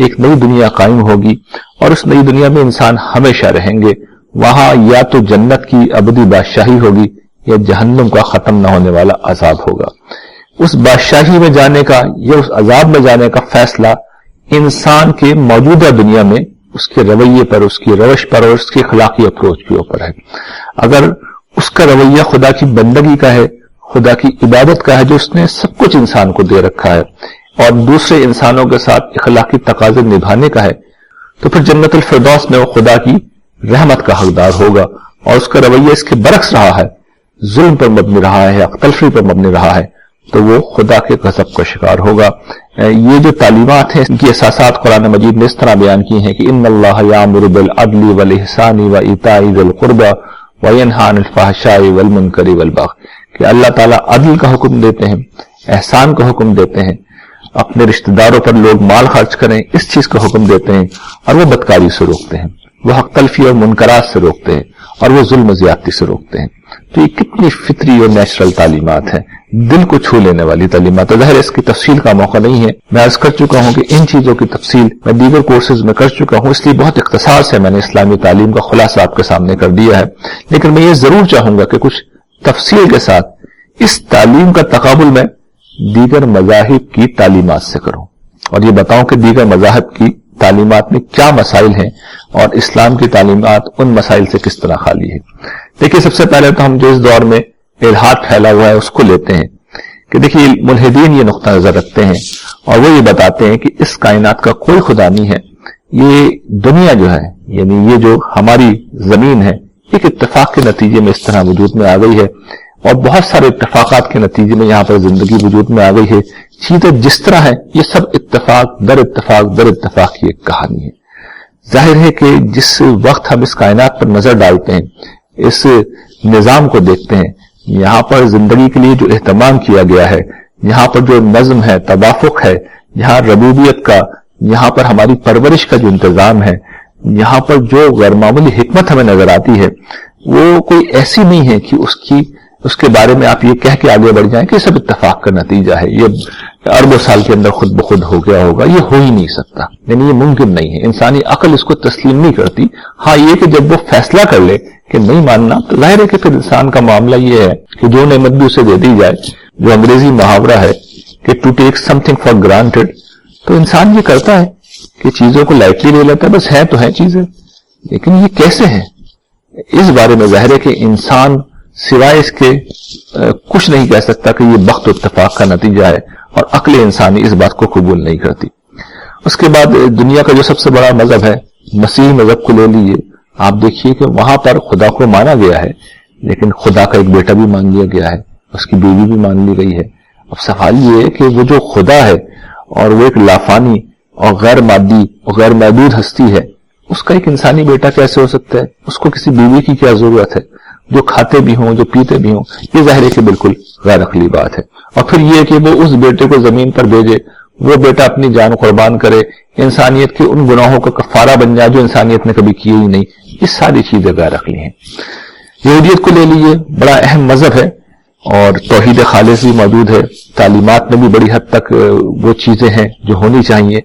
ایک نئی دنیا قائم ہوگی اور اس نئی دنیا میں انسان ہمیشہ رہیں گے. وہاں یا تو جنت کی ابدی بادشاہی ہوگی یا جہنم کا ختم نہ ہونے والا عذاب ہوگا. اس بادشاہی میں جانے کا یا اس عذاب میں جانے کا فیصلہ انسان کے موجودہ دنیا میں اس کے رویے پر، اس کی روش پر اور اس کی اخلاقی اپروچ کے اوپر ہے. اگر اس کا رویہ خدا کی بندگی کا ہے، خدا کی عبادت کا ہے جو اس نے سب کچھ انسان کو دے رکھا ہے، اور دوسرے انسانوں کے ساتھ اخلاقی تقاضے نبھانے کا ہے، تو پھر جنت الفردوس میں وہ خدا کی رحمت کا حقدار ہوگا. اور اس کا رویہ اس کے برعکس رہا ہے، ظلم پر مبنی رہا ہے، حق تلفی پر مبنی رہا ہے، تو وہ خدا کے غضب کا شکار ہوگا. یہ جو تعلیمات ہیں ان کی اساسات قرآن مجید نے اس طرح بیان کی ہیں کہ ان اللہ یامر بالعدل والاحسان وایتاء ذی القربى وینہی عن الفحشاء والمنکر والبغی، کہ اللہ تعالیٰ عدل کا حکم دیتے ہیں، احسان کا حکم دیتے ہیں، اپنے رشتہ داروں پر لوگ مال خرچ کریں اس چیز کا حکم دیتے ہیں، اور وہ بدکاری سے روکتے ہیں، وہ حق تلفی اور منکرات سے روکتے ہیں، اور وہ ظلم و زیادتی سے روکتے ہیں. تو یہ کتنی فطری اور نیچرل تعلیمات ہیں، دل کو چھو لینے والی تعلیمات. ظاہر اس کی تفصیل کا موقع نہیں ہے، میں عرض کر چکا ہوں کہ ان چیزوں کی تفصیل میں دیگر کورسز میں کر چکا ہوں، اس لیے بہت اختصار سے میں نے اسلامی تعلیم کا خلاصہ آپ کے سامنے کر دیا ہے. لیکن میں یہ ضرور چاہوں گا کہ کچھ تفصیل کے ساتھ اس تعلیم کا تقابل میں دیگر مذاہب کی تعلیمات سے کروں، اور یہ بتاؤں کہ دیگر مذاہب کی تعلیمات میں کیا مسائل ہیں اور اسلام کی تعلیمات ان مسائل سے کس طرح خالی ہے. دیکھیے، سب سے پہلے تو ہم جو اس دور میں الحاد پھیلا ہوا ہے اس کو لیتے ہیں کہ دیکھیے ملحدین یہ نقطہ نظر رکھتے ہیں اور وہ یہ بتاتے ہیں کہ اس کائنات کا کوئی خدا نہیں ہے، یہ دنیا جو ہے یعنی یہ جو ہماری زمین ہے ایک اتفاق کے نتیجے میں اس طرح وجود میں آ گئی ہے، اور بہت سارے اتفاقات کے نتیجے میں یہاں پر زندگی وجود میں آ گئی ہے. چیزیں جس طرح ہیں یہ سب اتفاق در اتفاق در اتفاق کی ایک کہانی ہے. ظاہر ہے کہ جس وقت ہم اس کائنات پر نظر ڈالتے ہیں، اس نظام کو دیکھتے ہیں، یہاں پر زندگی کے لیے جو اہتمام کیا گیا ہے، یہاں پر جو نظم ہے، توافق ہے، یہاں ربوبیت کا، یہاں پر ہماری پرورش کا جو انتظام ہے، یہاں پر جو غیر معمولی حکمت ہمیں نظر آتی ہے، وہ کوئی ایسی نہیں ہے کہ اس کے بارے میں آپ یہ کہہ کے آگے بڑھ جائیں کہ سب اتفاق کا نتیجہ ہے، یہ اربوں سال کے اندر خود بخود ہو گیا ہوگا. یہ ہو ہی نہیں سکتا، یعنی یہ ممکن نہیں ہے، انسانی عقل اس کو تسلیم نہیں کرتی. ہاں یہ کہ جب وہ فیصلہ کر لے کہ نہیں ماننا، تو ظاہر ہے کہ پھر انسان کا معاملہ یہ ہے کہ جو نعمت بھی اسے دے دی جائے، جو انگریزی محاورہ ہے کہ to take something for granted, تو انسان یہ کرتا ہے کہ چیزوں کو لائٹلی لے لیتا ہے، بس ہے تو ہے چیزیں، لیکن یہ کیسے ہیں اس بارے میں ظاہر ہے کہ انسان سوائے اس کے کچھ نہیں کہہ سکتا کہ یہ بخت و اتفاق کا نتیجہ ہے، اور عقل انسانی اس بات کو قبول نہیں کرتی. اس کے بعد دنیا کا جو سب سے بڑا مذہب ہے مسیحی مذہب کو لے لیجیے، آپ دیکھیے کہ وہاں پر خدا کو مانا گیا ہے، لیکن خدا کا ایک بیٹا بھی مان لیا گیا ہے، اس کی بیوی بھی مان لی گئی ہے. اب سوال یہ ہے کہ وہ جو خدا ہے اور وہ ایک لافانی اور غیر مادی اور غیر محدود ہستی ہے، اس کا ایک انسانی بیٹا کیسے ہو سکتا ہے؟ اس کو کسی بیوی کی کیا ضرورت ہے؟ جو کھاتے بھی ہوں، جو پیتے بھی ہوں، یہ ظاہر ہے کہ بالکل غیر عقلی بات ہے. اور پھر یہ کہ وہ اس بیٹے کو زمین پر بھیجے، وہ بیٹا اپنی جان قربان کرے، انسانیت کے ان گناہوں کا کفارہ بن جائے جو انسانیت نے کبھی کیے ہی نہیں، یہ ساری چیزیں غیر عقلی ہیں. یہودیت کو لے لیجیے، بڑا اہم مذہب ہے اور توحید خالص بھی موجود ہے، تعلیمات میں بھی بڑی حد تک وہ چیزیں ہیں جو ہونی چاہیے،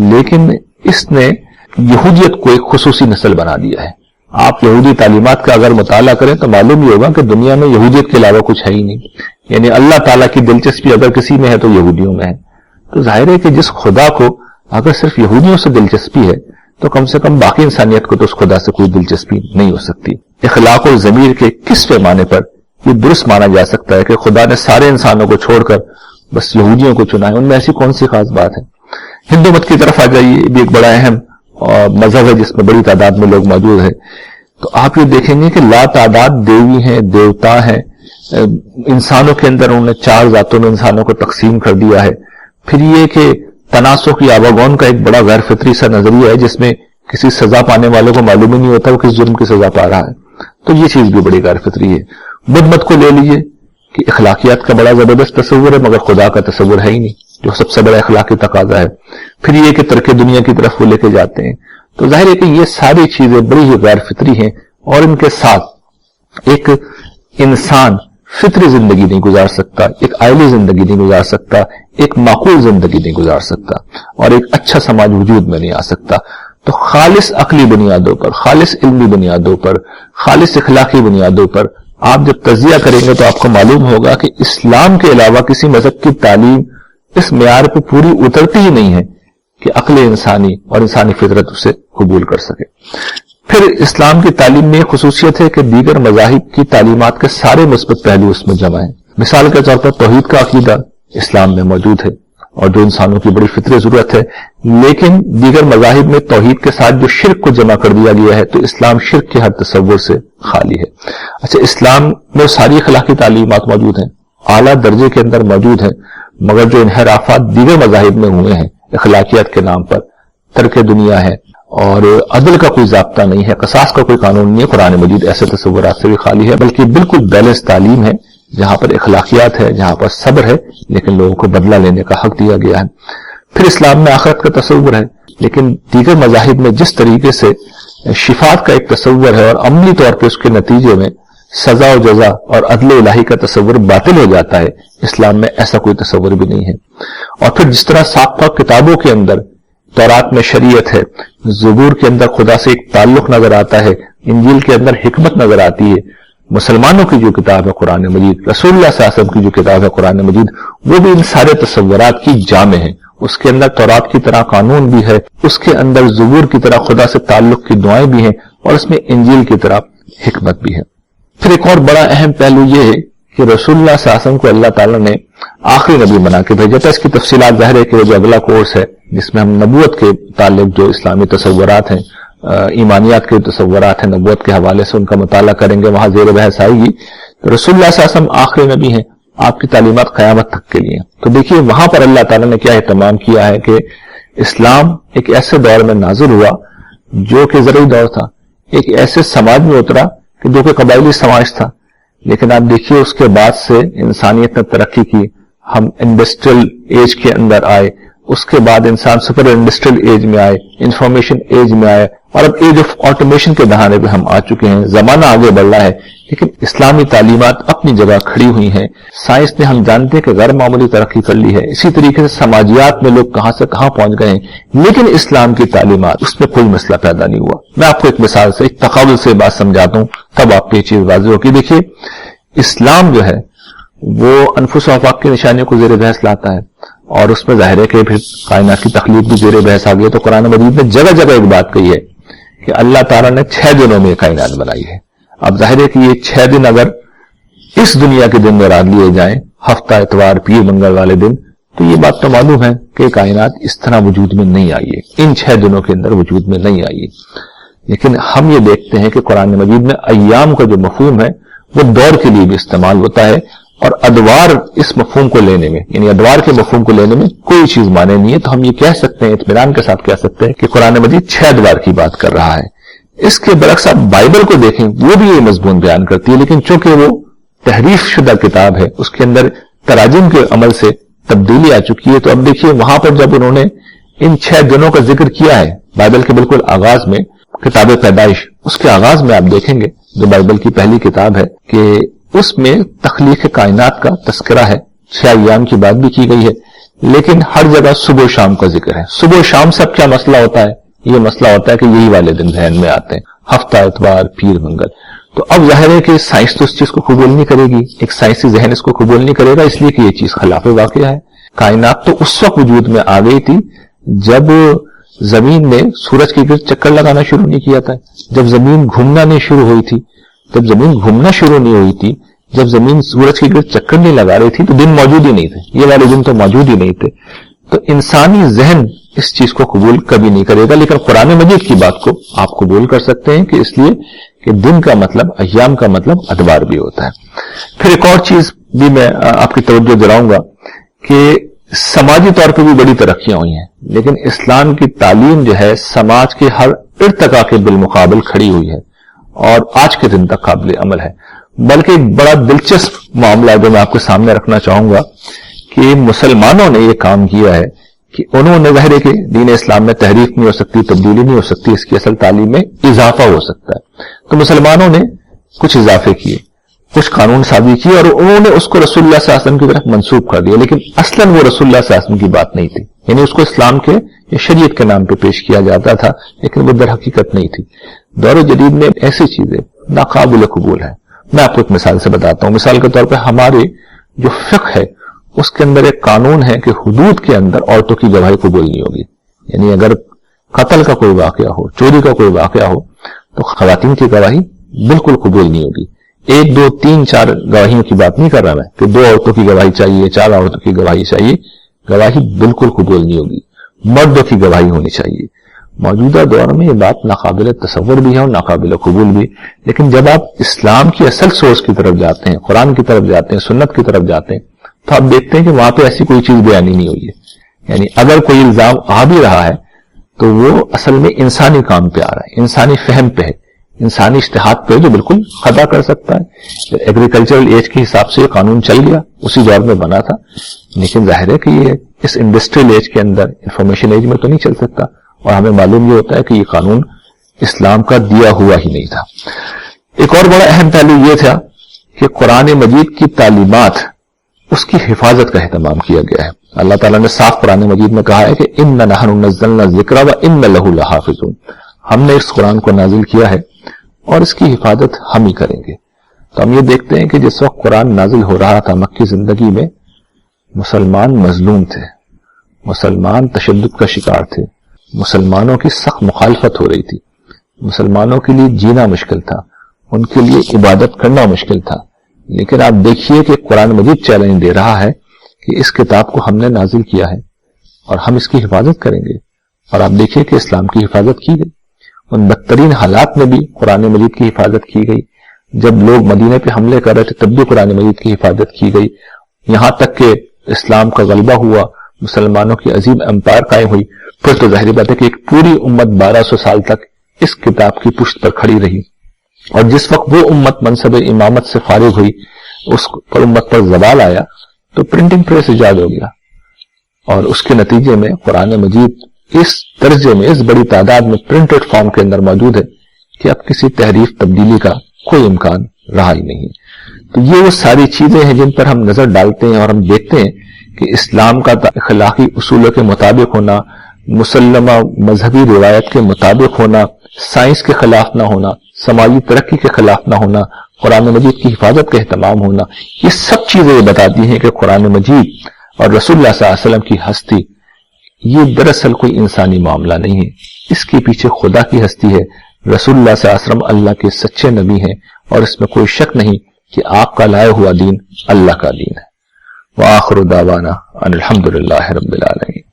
لیکن اس نے یہودیت کو ایک خصوصی نسل بنا دیا ہے. آپ یہودی تعلیمات کا اگر مطالعہ کریں تو معلوم ہی ہوگا کہ دنیا میں یہودیت کے علاوہ کچھ ہے ہی نہیں، یعنی اللہ تعالیٰ کی دلچسپی اگر کسی میں ہے تو یہودیوں میں ہے. تو ظاہر ہے کہ جس خدا کو اگر صرف یہودیوں سے دلچسپی ہے تو کم سے کم باقی انسانیت کو تو اس خدا سے کوئی دلچسپی نہیں ہو سکتی. اخلاق اور ضمیر کے کس پیمانے پر یہ درست مانا جا سکتا ہے کہ خدا نے سارے انسانوں کو چھوڑ کر بس یہودیوں کو چنا ہے؟ ان میں ایسی کون سی خاص بات ہے؟ ہندو مت کی طرف آ جائیے، یہ بھی ایک بڑا اہم مذہب ہے جس میں بڑی تعداد میں لوگ موجود ہیں. تو آپ یہ دیکھیں گے کہ لا تعداد دیوی ہیں، دیوتا ہیں، انسانوں کے اندر انہوں نے 4 ذاتوں میں انسانوں کو تقسیم کر دیا ہے. پھر یہ کہ تناسخ کی آواگون کا ایک بڑا غیر فطری سا نظریہ ہے جس میں کسی سزا پانے والوں کو معلوم ہی نہیں ہوتا وہ کس جرم کی سزا پا رہا ہے. تو یہ چیز بھی بڑی غیر فطری ہے. بدھ مت کو لے لیجیے کہ اخلاقیات کا بڑا زبردست تصور ہے مگر خدا کا تصور ہے ہی نہیں، جو سب سے بڑا اخلاقی تقاضا ہے. پھر یہ کہ ترک دنیا کی طرف وہ لے کے جاتے ہیں. تو ظاہر ہے کہ یہ ساری چیزیں بڑی ہی غیر فطری ہیں، اور ان کے ساتھ ایک انسان فطری زندگی نہیں گزار سکتا، ایک آئلی زندگی نہیں گزار سکتا، ایک معقول زندگی نہیں گزار سکتا، اور ایک اچھا سماج وجود میں نہیں آ سکتا۔ تو خالص عقلی بنیادوں پر، خالص علمی بنیادوں پر، خالص اخلاقی بنیادوں پر آپ جب تجزیہ کریں گے تو آپ کو معلوم ہوگا کہ اسلام کے علاوہ کسی مذہب کی تعلیم اس معیار پہ پوری اترتی ہی نہیں ہے کہ عقل انسانی اور انسانی فطرت اسے قبول کر سکے۔ پھر اسلام کی تعلیم میں ایک خصوصیت ہے کہ دیگر مذاہب کی تعلیمات کے سارے مثبت پہلو اس میں جمع ہیں۔ مثال کے طور پر توحید کا عقیدہ اسلام میں موجود ہے اور جو انسانوں کی بڑی فطری ضرورت ہے، لیکن دیگر مذاہب میں توحید کے ساتھ جو شرک کو جمع کر دیا گیا ہے تو اسلام شرک کے ہر تصور سے خالی ہے۔ اچھا، اسلام میں ساری اخلاقی تعلیمات موجود ہیں، اعلیٰ درجے کے اندر موجود ہیں، مگر جو انحرافات دیگر مذاہب میں ہوئے ہیں اخلاقیات کے نام پر، ترک دنیا ہے اور عدل کا کوئی ضابطہ نہیں ہے، قصاص کا کوئی قانون نہیں ہے، قرآن مجید ایسے تصورات سے بھی خالی ہے، بلکہ بالکل بیلنس تعلیم ہے جہاں پر اخلاقیات ہے، جہاں پر صبر ہے، لیکن لوگوں کو بدلہ لینے کا حق دیا گیا ہے۔ پھر اسلام میں آخرت کا تصور ہے، لیکن دیگر مذاہب میں جس طریقے سے شفاعت کا ایک تصور ہے اور عملی طور پہ اس کے نتیجے میں سزا و جزا اور عدل الہی کا تصور باطل ہو جاتا ہے، اسلام میں ایسا کوئی تصور بھی نہیں ہے۔ اور پھر جس طرح سابقہ کتابوں کے اندر تورات میں شریعت ہے، زبور کے اندر خدا سے ایک تعلق نظر آتا ہے، انجیل کے اندر حکمت نظر آتی ہے، مسلمانوں کی جو کتاب ہے قرآن مجید، رسول اللہ صلی اللہ علیہ وسلم کی جو کتاب ہے قرآن مجید، وہ بھی ان سارے تصورات کی جامع ہے۔ اس کے اندر تورات کی طرح قانون بھی ہے، اس کے اندر زبور کی طرح خدا سے تعلق کی دعائیں بھی ہیں، اور اس میں انجیل کی طرح حکمت بھی ہے۔ پھر ایک اور بڑا اہم پہلو یہ ہے کہ رسول اللہ صلی اللہ علیہ وسلم کو اللہ تعالیٰ نے آخری نبی بنا کے بھیجا تھا۔ اس کی تفصیلات ظاہر ہے کہ وہ جو اگلا کورس ہے جس میں ہم نبوت کے تعلق جو اسلامی تصورات ہیں، ایمانیات کے تصورات ہیں نبوت کے حوالے سے، ان کا مطالعہ کریں گے، وہاں زیر بحث آئے گی۔ تو رسول اللہ صلی اللہ علیہ وسلم آخری نبی ہیں، آپ کی تعلیمات قیامت تک کے لیے۔ تو دیکھیے وہاں پر اللہ تعالیٰ نے کیا اہتمام کیا ہے کہ اسلام ایک ایسے دور میں نازل ہوا جو کہ زرعی دور تھا، ایک ایسے سماج میں اترا کہ جو کہ قبائلی سماج تھا، لیکن آپ دیکھیے اس کے بعد سے انسانیت نے ترقی کی، ہم انڈسٹریل ایج کے اندر آئے، اس کے بعد انسان سپر انڈسٹریل ایج میں آئے، انفارمیشن ایج میں آئے، اور اب ایج آف آٹومیشن کے دہانے پہ ہم آ چکے ہیں۔ زمانہ آگے بڑھ رہا ہے لیکن اسلامی تعلیمات اپنی جگہ کھڑی ہوئی ہیں۔ سائنس نے ہم جانتے ہیں کہ غیر معمولی ترقی کر لی ہے، اسی طریقے سے سماجیات میں لوگ کہاں سے کہاں پہنچ گئے ہیں، لیکن اسلام کی تعلیمات اس میں کوئی مسئلہ پیدا نہیں ہوا۔ میں آپ کو ایک مثال سے، ایک تقابل سے بات سمجھاتا ہوں، تب آپ کو یہ چیز واضح ہوگی۔ دیکھیے اسلام جو ہے وہ انفس و افاق کی نشانیوں کو زیر بحث لاتا ہے، اور اس میں ظاہر ہے کہ پھر کائنات کی تخلیق بھی زیر بحث آ گئی۔ تو قرآن مجید نے جگہ جگہ ایک بات کہی ہے کہ اللہ تعالیٰ نے 6 دنوں میں کائنات بنائی ہے۔ اب ظاہر ہے کہ یہ 6 دن اگر اس دنیا کے دن میں رات لیے جائیں، ہفتہ، اتوار، پیر، منگل والے دن، تو یہ بات تو معلوم ہے کہ کائنات اس طرح وجود میں نہیں آئی ہے، ان 6 دنوں کے اندر وجود میں نہیں آئی ہے۔ لیکن ہم یہ دیکھتے ہیں کہ قرآن مجید میں ایام کا جو مفہوم ہے وہ دور کے لیے بھی استعمال ہوتا ہے، اور ادوار اس مفہوم کو لینے میں، یعنی ادوار کے مفہوم کو لینے میں کوئی چیز مانے نہیں ہے۔ تو ہم یہ کہہ سکتے ہیں، اطمینان کے ساتھ کہہ سکتے ہیں کہ قرآن مجید 6 ادوار کی بات کر رہا ہے۔ اس کے برعکس آپ بائبل کو دیکھیں، وہ بھی یہ مضمون بیان کرتی ہے، لیکن چونکہ وہ تحریف شدہ کتاب ہے، اس کے اندر تراجم کے عمل سے تبدیلی آ چکی ہے۔ تو اب دیکھیے وہاں پر جب انہوں نے ان 6 دنوں کا ذکر کیا ہے بائبل کے بالکل آغاز میں، کتاب پیدائش، اس کے آغاز میں آپ دیکھیں گے جو بائبل کی پہلی کتاب ہے کہ اس میں تخلیق کائنات کا تذکرہ ہے، 6 ایام کی بات بھی کی گئی ہے، لیکن ہر جگہ صبح و شام کا ذکر ہے۔ صبح و شام سے اب کیا مسئلہ ہوتا ہے؟ یہ مسئلہ ہوتا ہے کہ یہی والے دن ذہن میں آتے ہیں، ہفتہ، اتوار، پیر، منگل۔ تو اب ظاہر ہے کہ سائنس تو اس چیز کو قبول نہیں کرے گی، ایک سائنسی ذہن اس کو قبول نہیں کرے گا، اس لیے کہ یہ چیز خلاف واقعہ ہے۔ کائنات تو اس وقت وجود میں آ گئی تھی جب زمین نے سورج کے گرد چکر لگانا شروع نہیں کیا تھا، جب زمین گھومنا نہیں شروع ہوئی تھی، جب زمین گھومنا شروع نہیں ہوئی تھی، جب زمین سورج کے گرد چکر نہیں لگا رہی تھی تو دن موجود ہی نہیں تھے، یہ والے دن تو موجود ہی نہیں تھے۔ تو انسانی ذہن اس چیز کو قبول کبھی نہیں کرے گا، لیکن قرآن مجید کی بات کو آپ قبول کر سکتے ہیں کہ اس لیے کہ دن کا مطلب، ایام کا مطلب ادوار بھی ہوتا ہے۔ پھر ایک اور چیز بھی میں آپ کی توجہ دلاؤں گا کہ سماجی طور پہ بھی بڑی ترقیاں ہوئی ہیں، لیکن اسلام کی تعلیم جو ہے سماج کے ہر ارتقا کے بالمقابل کھڑی ہوئی ہے اور آج کے دن تک قابل عمل ہے۔ بلکہ ایک بڑا دلچسپ معاملہ جو میں آپ کے سامنے رکھنا چاہوں گا کہ مسلمانوں نے یہ کام کیا ہے کہ انہوں نے، ظاہر ہے کہ دین اسلام میں تحریف نہیں ہو سکتی، تبدیلی نہیں ہو سکتی، اس کی اصل تعلیم میں اضافہ ہو سکتا ہے۔ تو مسلمانوں نے کچھ اضافے کیے۔ کچھ قانون سازی کی اور انہوں نے اس کو رسول اللہ صلی اللہ علیہ وسلم کی طرف منسوب کر دیا، لیکن اصلاً وہ رسول اللہ صلی اللہ علیہ وسلم کی بات نہیں تھی، یعنی اس کو اسلام کے یا شریعت کے نام پہ پیش کیا جاتا تھا، لیکن وہ در حقیقت نہیں تھی۔ دور جدید میں ایسی چیزیں ناقابل قبول ہیں۔ میں آپ کو ایک مثال سے بتاتا ہوں۔ مثال کے طور پہ ہمارے جو فقہ ہے اس کے اندر ایک قانون ہے کہ حدود کے اندر عورتوں کی گواہی قبول نہیں ہوگی، یعنی اگر قتل کا کوئی واقعہ ہو، چوری کا کوئی واقعہ ہو، تو خواتین کی گواہی بالکل قبول نہیں ہوگی۔ 1 2 3 4 گواہیوں کی بات نہیں کر رہا میں کہ 2 عورتوں کی گواہی چاہیے، 4 عورتوں کی گواہی چاہیے، گواہی بالکل قبول نہیں ہوگی، مردوں کی گواہی ہونی چاہیے۔ موجودہ دور میں یہ بات ناقابل تصور بھی ہے اور ناقابل قبول بھی، لیکن جب آپ اسلام کی اصل سورس کی طرف جاتے ہیں، قرآن کی طرف جاتے ہیں، سنت کی طرف جاتے ہیں، تو آپ دیکھتے ہیں کہ وہاں پہ ایسی کوئی چیز بیانی نہیں ہوئی ہے۔ یعنی اگر کوئی الزام آ بھی رہا ہے تو وہ اصل میں انسانی کام پہ آ رہا ہے، انسانی فہم پہ ہے، انسانی اشتہاد پہ جو بالکل خطا کر سکتا ہے۔ ایگریکلچرل ایج کے حساب سے یہ قانون چل گیا، اسی دور میں بنا تھا، لیکن ظاہر ہے کہ یہ اس انڈسٹریل ایج کے اندر انفارمیشن ایج میں تو نہیں چل سکتا، اور ہمیں معلوم یہ ہوتا ہے کہ یہ قانون اسلام کا دیا ہوا ہی نہیں تھا۔ ایک اور بڑا اہم پہلو یہ تھا کہ قرآن مجید کی تعلیمات، اس کی حفاظت کا اہتمام کیا گیا ہے۔ اللہ تعالیٰ نے صاف قرآن مجید میں کہا ہے کہ اِنَّا نَحْنُ نَزَّلْنَا الذِّكْرَ وَإِنَّا لَهُ لَحَافِظُونَ، ہم نے اس قرآن کو نازل کیا ہے اور اس کی حفاظت ہم ہی کریں گے۔ تو ہم یہ دیکھتے ہیں کہ جس وقت قرآن نازل ہو رہا تھا مکی زندگی میں، مسلمان مظلوم تھے، مسلمان تشدد کا شکار تھے، مسلمانوں کی سخت مخالفت ہو رہی تھی، مسلمانوں کے لیے جینا مشکل تھا، ان کے لیے عبادت کرنا مشکل تھا۔ لیکن آپ دیکھیے کہ قرآن مجید چیلنج دے رہا ہے کہ اس کتاب کو ہم نے نازل کیا ہے اور ہم اس کی حفاظت کریں گے، اور آپ دیکھیے کہ اسلام کی حفاظت کی گئی۔ ان بدترین حالات میں بھی قرآن مجید کی حفاظت کی گئی، جب لوگ مدینے پہ حملے کر رہے تھے تب بھی قرآن مجید کی حفاظت کی گئی، یہاں تک کہ اسلام کا غلبہ ہوا، مسلمانوں کی عظیم امپائر قائم ہوئی، پھر تو ظاہری بات ہے کہ ایک پوری امت 1200 سال تک اس کتاب کی پشت پر کھڑی رہی، اور جس وقت وہ امت منصب امامت سے فارغ ہوئی، اس پر امت پر زوال آیا، تو پرنٹنگ پریس ایجاد ہو گیا، اور اس کے نتیجے میں قرآن مجید اس درجے میں، اس بڑی تعداد میں پرنٹڈ فارم کے اندر موجود ہے کہ اب کسی تحریف تبدیلی کا کوئی امکان رہا ہی نہیں۔ تو یہ وہ ساری چیزیں ہیں جن پر ہم نظر ڈالتے ہیں اور ہم دیکھتے ہیں کہ اسلام کا اخلاقی اصولوں کے مطابق ہونا، مسلمہ مذہبی روایت کے مطابق ہونا، سائنس کے خلاف نہ ہونا، سماجی ترقی کے خلاف نہ ہونا، قرآن مجید کی حفاظت کا اہتمام ہونا، یہ سب چیزیں یہ بتاتی ہیں کہ قرآن مجید اور رسول اللہ صلی اللہ علیہ وسلم کی ہستی یہ دراصل کوئی انسانی معاملہ نہیں ہے، اس کے پیچھے خدا کی ہستی ہے، رسول اللہ صلی اللہ علیہ وسلم اللہ کے سچے نبی ہیں، اور اس میں کوئی شک نہیں کہ آپ کا لائے ہوا دین اللہ کا دین ہے۔ وآخر دعوانا ان الحمد للہ رب العالمین۔